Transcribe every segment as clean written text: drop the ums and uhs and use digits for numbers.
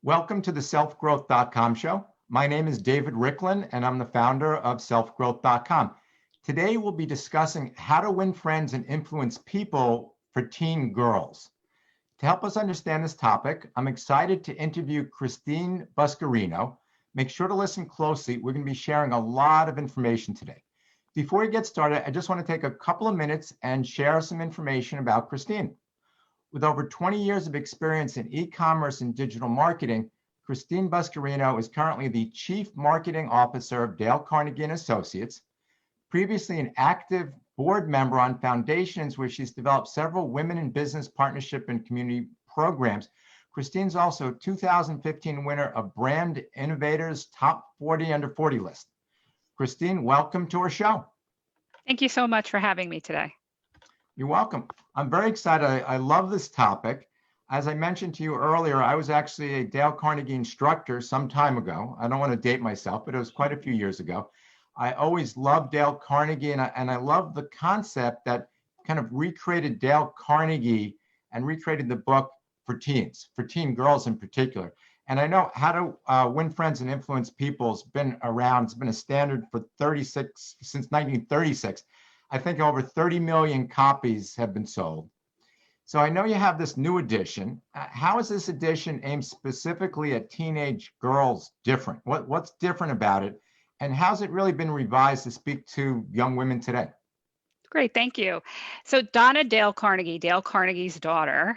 Welcome to the selfgrowth.com show. My name is David Riklan, and I'm the founder of selfgrowth.com. Today, we'll be discussing how to win friends and influence people for teen girls. To help us understand this topic, I'm excited to interview Christine Buscarino. Make sure to listen closely. We're going to be sharing a lot of information today. Before we get started, I just want to take a couple of minutes and share some information about Christine. With over 20 years of experience in e-commerce and digital marketing, Christine Buscarino is currently the Chief Marketing Officer of Dale Carnegie & Associates, previously an active board member on foundations where she's developed several women in business partnership and community programs. Christine's also a 2015 winner of Brand Innovators Top 40 Under 40 list. Christine, welcome to our show. Thank you so much for having me today. You're welcome. I'm very excited. I love this topic. As I mentioned to you earlier, I was actually a Dale Carnegie instructor some time ago. I don't want to date myself, but it was quite a few years ago. I always loved Dale Carnegie, and I love the concept that kind of recreated Dale Carnegie and recreated the book for teens, for teen girls in particular. And I know How to Win Friends and Influence People has been around. It's been a standard for since 1936. I think over 30 million copies have been sold. So I know you have this new edition. How is this edition aimed specifically at teenage girls different? What's different about it? And how's it really been revised to speak to young women today? Great, thank you. So Donna Dale Carnegie, Dale Carnegie's daughter,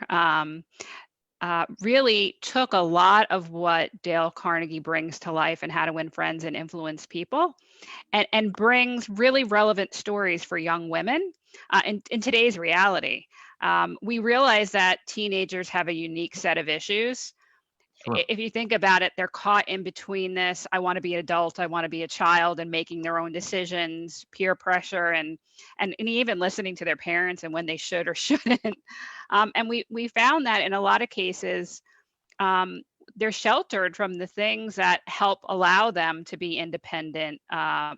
really took a lot of what Dale Carnegie brings to life and How to Win Friends and Influence People, and brings really relevant stories for young women in today's reality. We realize that teenagers have a unique set of issues. Sure. If you think about it, they're caught in between this, I want to be an adult, I want to be a child, and making their own decisions, peer pressure, and even listening to their parents and when they should or shouldn't. And we found that in a lot of cases, they're sheltered from the things that help allow them to be independent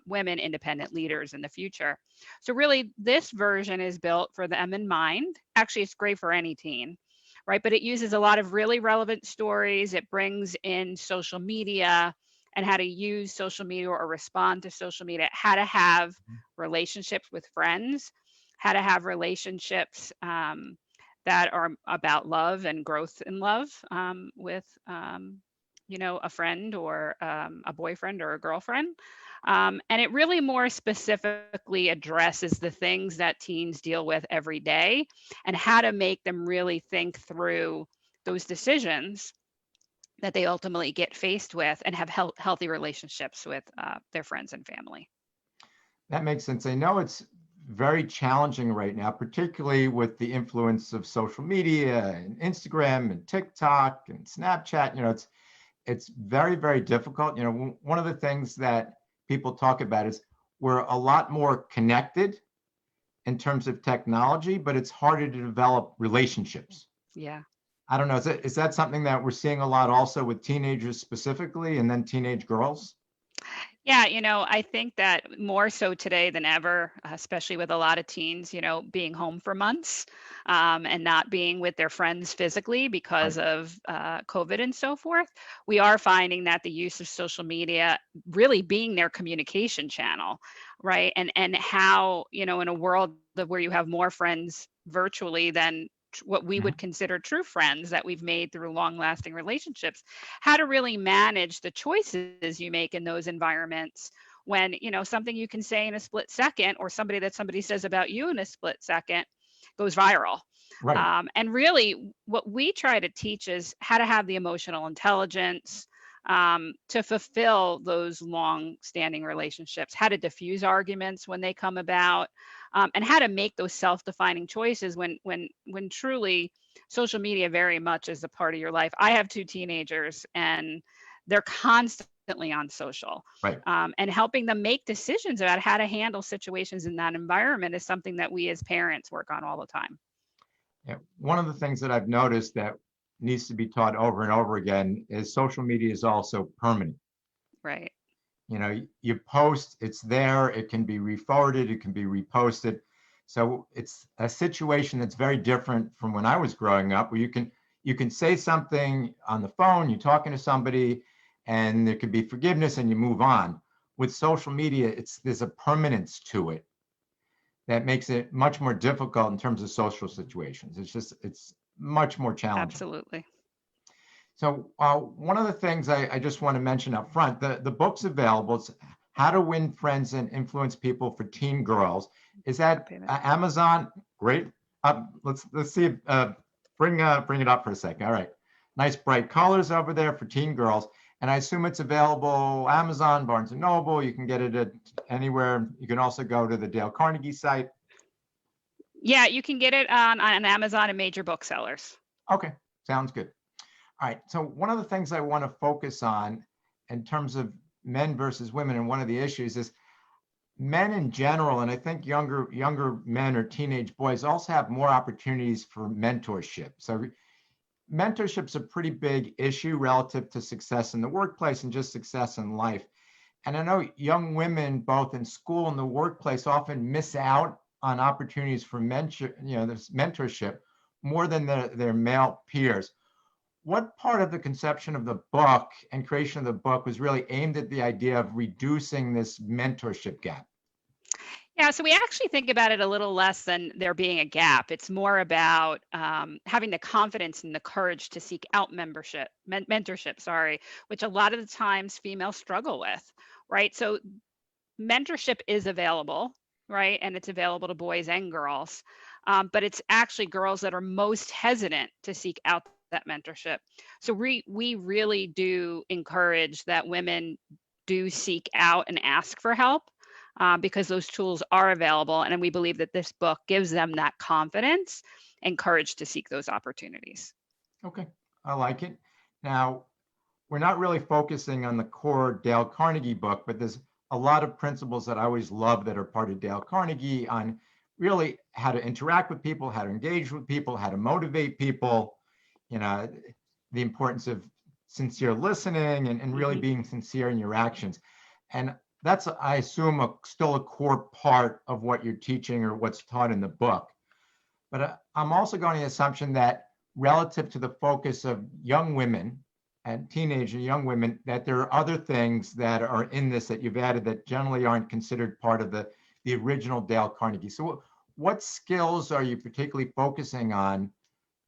women, independent leaders in the future. So really, this version is built for them in mind. Actually, it's great for any teen, right? But it uses a lot of really relevant stories. It brings in social media and how to use social media or respond to social media, how to have relationships with friends, how to have relationships that are about love and growth in love with, a friend or a boyfriend or a girlfriend. And it really more specifically addresses the things that teens deal with every day and how to make them really think through those decisions that they ultimately get faced with and have healthy relationships with their friends and family. That makes sense. I know it's very challenging right now, particularly with the influence of social media and Instagram and TikTok and Snapchat. It's very, very difficult. One of the things that people talk about is we're a lot more connected in terms of technology, but it's harder to develop relationships. Yeah. I don't know. Is that something that we're seeing a lot also with teenagers specifically, and then teenage girls? Yeah, I think that more so today than ever, especially with a lot of teens, being home for months and not being with their friends physically because of COVID and so forth, we are finding that the use of social media really being their communication channel, right? And how, in a world where you have more friends virtually than what we would consider true friends that we've made through long-lasting relationships, how to really manage the choices you make in those environments when, something you can say in a split second or somebody says about you in a split second goes viral. Right. And really what we try to teach is how to have the emotional intelligence to fulfill those long-standing relationships, how to diffuse arguments when they come about, and how to make those self-defining choices when truly social media very much is a part of your life. I have 2 teenagers and they're constantly on social, Right. And helping them make decisions about how to handle situations in that environment is something that we as parents work on all the time. Yeah. One of the things that I've noticed that needs to be taught over and over again is social media is also permanent. Right. You post, it's there, it can be re-forwarded, it can be reposted. So it's a situation that's very different from when I was growing up, where you can you can say something on the phone, you're talking to somebody, and there could be forgiveness and you move on. With social media, there's a permanence to it that makes it much more difficult in terms of social situations. It's much more challenging. Absolutely. So one of the things I just want to mention up front, the book's available. It's How to Win Friends and Influence People for Teen Girls. Is that Amazon? Great. Let's see. Bring it up for a second. All right. Nice bright colors over there for teen girls. And I assume it's available Amazon, Barnes and Noble. You can get it at anywhere. You can also go to the Dale Carnegie site. Yeah, you can get it on Amazon and major booksellers. Okay, sounds good. All right. So one of the things I want to focus on in terms of men versus women, and one of the issues is men in general, and I think younger men or teenage boys also have more opportunities for mentorship. So mentorship's a pretty big issue relative to success in the workplace and just success in life. And I know young women, both in school and the workplace, often miss out on opportunities for this mentorship more than their male peers. What part of the conception of the book and creation of the book was really aimed at the idea of reducing this mentorship gap? Yeah, so we actually think about it a little less than there being a gap. It's more about having the confidence and the courage to seek out mentorship, sorry, which a lot of the times females struggle with, right? So mentorship is available, right? And it's available to boys and girls. But it's actually girls that are most hesitant to seek out that mentorship. So we really do encourage that women do seek out and ask for help because those tools are available. And we believe that this book gives them that confidence and courage to seek those opportunities. Okay, I like it. Now, we're not really focusing on the core Dale Carnegie book, but there's a lot of principles that I always love that are part of Dale Carnegie on really how to interact with people, how to engage with people, how to motivate people, the importance of sincere listening and really being sincere in your actions. And that's, I assume, still a core part of what you're teaching or what's taught in the book. But I'm also going to the assumption that relative to the focus of young women and teenage and young women, that there are other things that are in this that you've added that generally aren't considered part of the original Dale Carnegie. So what skills are you particularly focusing on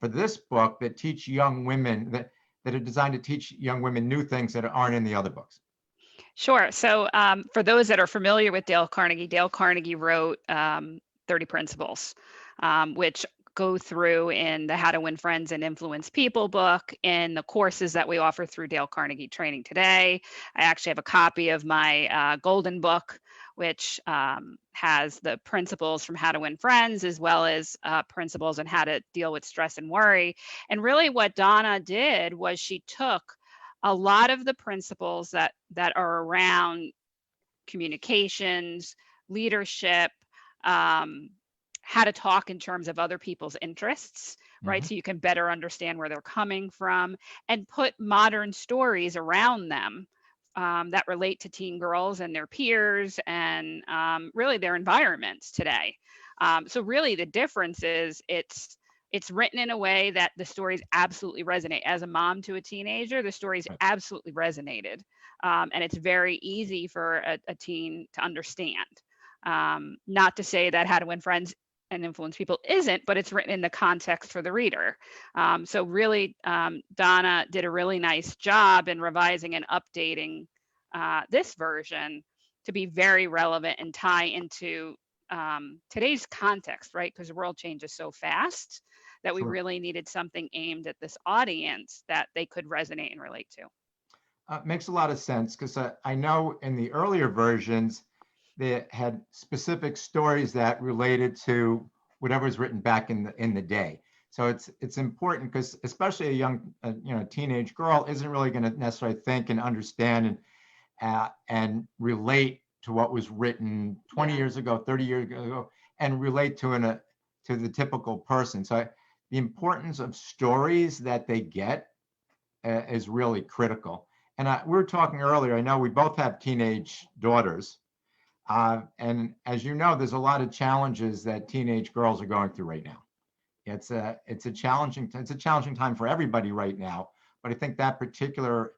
for this book that teach young women, that are designed to teach young women new things that aren't in the other books? Sure. So for those that are familiar with Dale Carnegie wrote 30 Principles, which go through in the How to Win Friends and Influence People book, in the courses that we offer through Dale Carnegie Training Today. I actually have a copy of my golden book, which has the principles from How to Win Friends, as well as principles on how to deal with stress and worry. And really what Donna did was she took a lot of the principles that are around communications, leadership, how to talk in terms of other people's interests, right? So you can better understand where they're coming from, and put modern stories around them that relate to teen girls and their peers and really their environments today. So really the difference is it's written in a way that the stories absolutely resonate. As a mom to a teenager, the stories absolutely resonated. And it's very easy for a teen to understand. Not to say that How to Win Friends and Influence People isn't, but it's written in the context for the reader. So really, Donna did a really nice job in revising and updating this version to be very relevant and tie into today's context, right? Because the world changes so fast that we really needed something aimed at this audience that they could resonate and relate to. Makes a lot of sense, because I know in the earlier versions, they had specific stories that related to whatever was written back in the day. So it's important, because especially a young teenage girl isn't really going to necessarily think and understand and relate to what was written 20 years ago, 30 years ago, and relate to the typical person. So the importance of stories that they get is really critical. And we were talking earlier, I know we both have teenage daughters. And as you know, there's a lot of challenges that teenage girls are going through right now. It's a challenging time for everybody right now. But I think that particular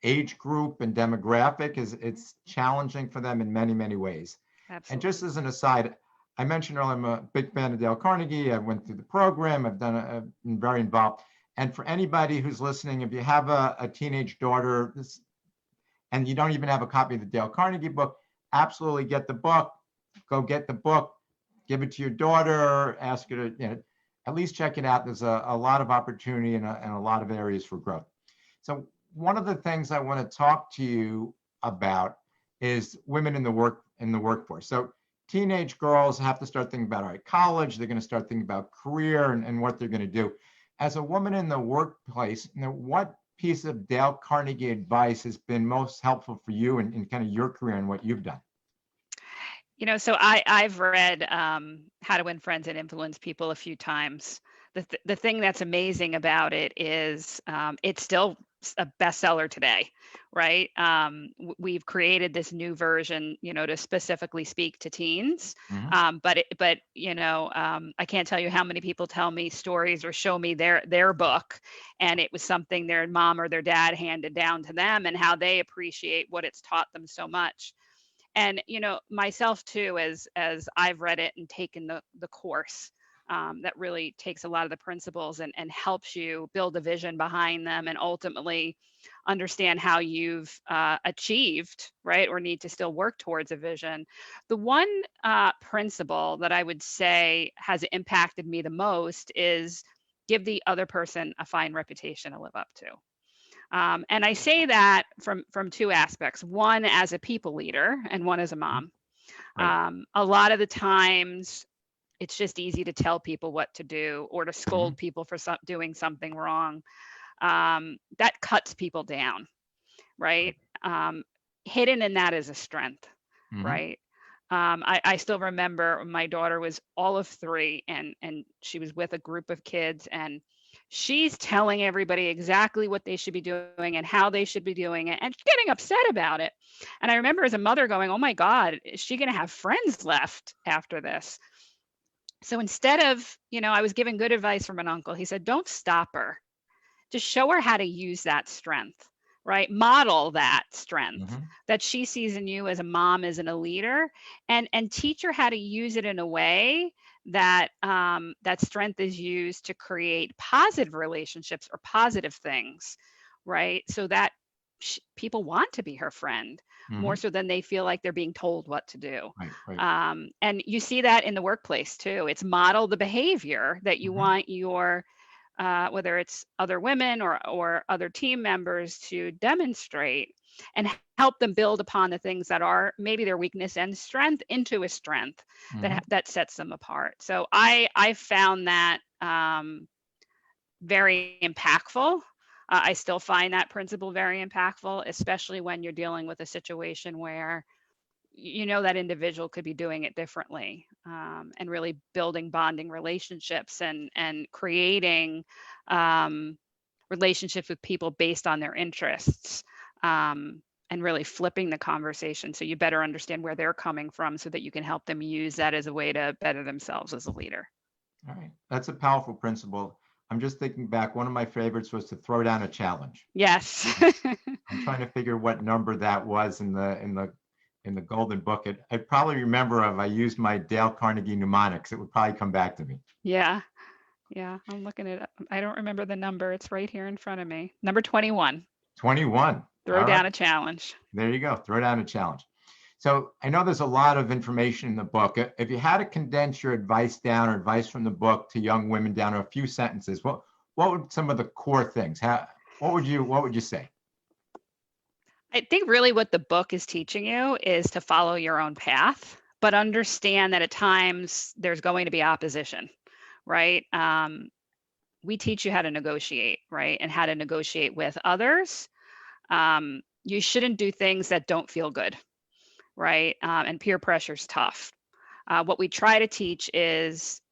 age group and demographic it's challenging for them in many, many ways. And Absolutely. just as an aside, I mentioned earlier, I'm a big fan of Dale Carnegie. I went through the program. I've been very involved. And for anybody who's listening, if you have a teenage daughter and you don't even have a copy of the Dale Carnegie book, absolutely get the book. Go get the book, give it to your daughter, ask her to, at least check it out. There's a lot of opportunity and a lot of areas for growth. So one of the things I want to talk to you about is women in the workforce. So teenage girls have to start thinking about, all right, college, they're going to start thinking about career and what they're going to do. As a woman in the workplace, what piece of Dale Carnegie advice has been most helpful for you in kind of your career and what you've done? So I've read How to Win Friends and Influence People a few times. The thing that's amazing about it is it's still a bestseller today, right? We've created this new version, to specifically speak to teens. Mm-hmm. But I can't tell you how many people tell me stories or show me their book, and it was something their mom or their dad handed down to them, and how they appreciate what it's taught them so much. And myself too, as I've read it and taken the course, that really takes a lot of the principles and helps you build a vision behind them, and ultimately understand how you've achieved, right, or need to still work towards a vision. The one principle that I would say has impacted me the most is give the other person a fine reputation to live up to. And I say that from two aspects: one as a people leader, and one as a mom. Right. A lot of the times, it's just easy to tell people what to do, or to scold Mm-hmm. people for doing something wrong. That cuts people down, right? Hidden in that is a strength, Mm-hmm. right? I still remember my daughter was all of 3, and she was with a group of kids, and she's telling everybody exactly what they should be doing and how they should be doing it, and getting upset about it. And I remember as a mother going, oh my God, is she going to have friends left after this? So instead of, I was given good advice from an uncle. He said, don't stop her. Just show her how to use that strength, right? Model that strength Mm-hmm. that she sees in you as a mom, as in a leader, and teach her how to use it in a way that that strength is used to create positive relationships or positive things, right? So that people want to be her friend Mm-hmm. more so than they feel like they're being told what to do. Right. Right. And you see that in the workplace too. It's model the behavior that you Mm-hmm. want your whether it's other women or other team members to demonstrate, and help them build upon the things that are maybe their weakness and strength into a strength Mm-hmm. that sets them apart. So I found that very impactful. I still find that principle very impactful, especially when you're dealing with a situation where that individual could be doing it differently, and really building bonding relationships and creating relationships with people based on their interests, and really flipping the conversation so you better understand where they're coming from, so that you can help them use that as a way to better themselves as a leader. All right. That's a powerful principle. I'm just thinking back. One of my favorites was to throw down a challenge. Yes. I'm trying to figure what number that was in the golden book. I probably remember if I used my Dale Carnegie mnemonics, it would probably come back to me. Yeah. Yeah. I'm looking it up. I don't remember the number. It's right here in front of me. Number 21. 21. Throw All right. down a challenge. There you go. Throw down a challenge. So I know there's a lot of information in the book. If you had to condense your advice down, or advice from the book to young women down to a few sentences, what would some of the core things? What would you say? I think really what the book is teaching you is to follow your own path, but understand that at times there's going to be opposition, right? We teach you how to negotiate, right? And how to negotiate with others. You shouldn't do things that don't feel good, right? And peer pressure is tough. What we try to teach is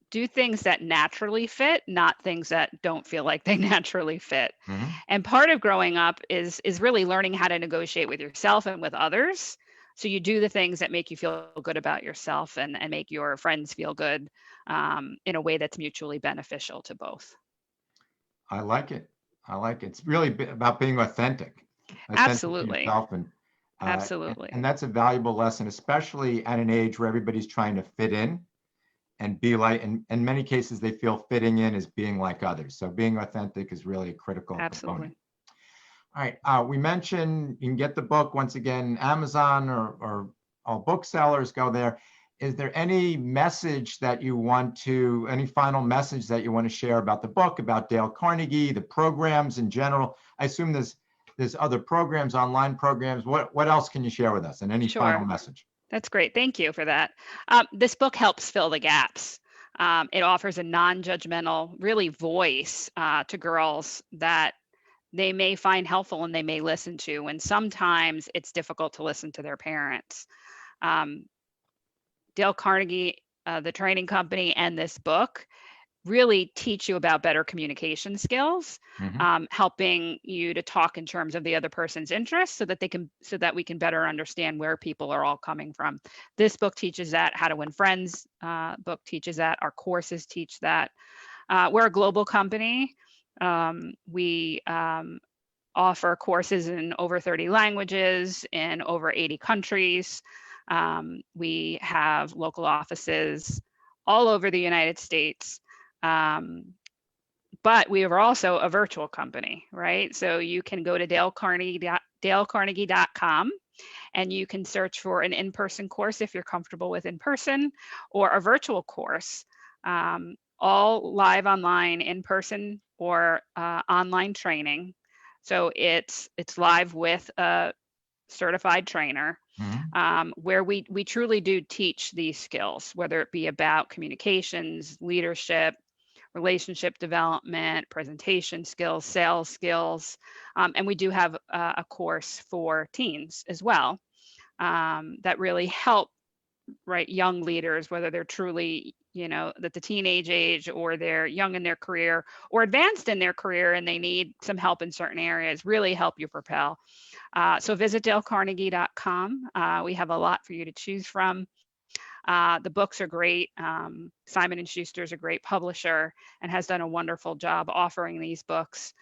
do things that naturally fit, not things that don't feel like they naturally fit. Mm-hmm. And part of growing up is really learning how to negotiate with yourself and with others, So you do the things that make you feel good about yourself and make your friends feel good in a way that's mutually beneficial to both. I like it. I like it. It's really about being authentic to Absolutely. yourself, and Absolutely. that's a valuable lesson, especially at an age where everybody's trying to fit in and be like. In many cases, they feel fitting in is being like others. So being authentic is really a critical component. Absolutely. All right. We mentioned you can get the book once again, Amazon or all booksellers go there. Is there any message that you want to, any final message that you want to share about the book, about Dale Carnegie, the programs in general? I assume there's other programs, online programs. What else can you share with us? And any final Sure. message? That's great. Thank you for that. This book helps fill the gaps. It offers a non-judgmental, really voice to girls that they may find helpful and they may listen to. And sometimes it's difficult to listen to their parents. Um, Dale Carnegie, the training company, and this book really teach you about better communication skills, Mhm. helping you to talk in terms of the other person's interests so that we can better understand where people are all coming from. This book teaches that. How to Win Friends book teaches that. Our courses teach that. We're a global company. We offer courses in over 30 languages in over 80 countries. We have local offices all over the United States. Um, but we are also a virtual company, right? So you can go to dalecarnegie.com and you can search for an in-person course if you're comfortable with in-person, or a virtual course, all live online, in-person or online training. So it's live with a certified trainer, Mhm. where we truly do teach these skills, whether it be about communications, leadership, relationship development, presentation skills, sales skills, and we do have a course for teens as well, that really help, right, young leaders, whether they're truly, at the teenage age, or they're young in their career or advanced in their career and they need some help in certain areas, really help you propel. So visit dalecarnegie.com. We have a lot for you to choose from. The books are great. Simon and Schuster is a great publisher and has done a wonderful job offering these books.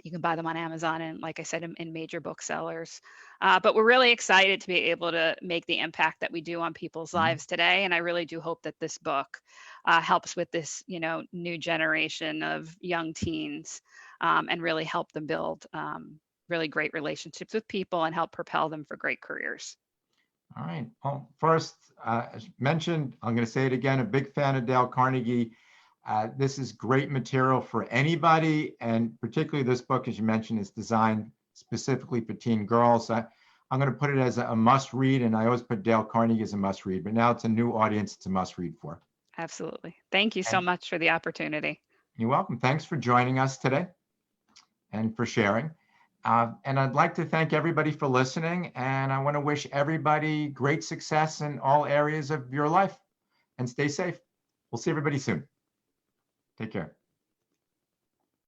You can buy them on Amazon and, like I said, in major booksellers. But we're really excited to be able to make the impact that we do on people's Mhm. lives today. And I really do hope that this book helps with this, new generation of young teens, and really help them build really great relationships with people and help propel them for great careers. All right. Well, first, as mentioned, I'm going to say it again, a big fan of Dale Carnegie. This is great material for anybody, and particularly this book, as you mentioned, is designed specifically for teen girls. I'm going to put it as a must read, and I always put Dale Carnegie as a must read, but now it's a new audience it's a must read for. Absolutely. Thank you so And much for the opportunity. you're welcome. Thanks for joining us today and for sharing. And I'd like to thank everybody for listening, and I want to wish everybody great success in all areas of your life and stay safe. We'll see everybody soon. Take care.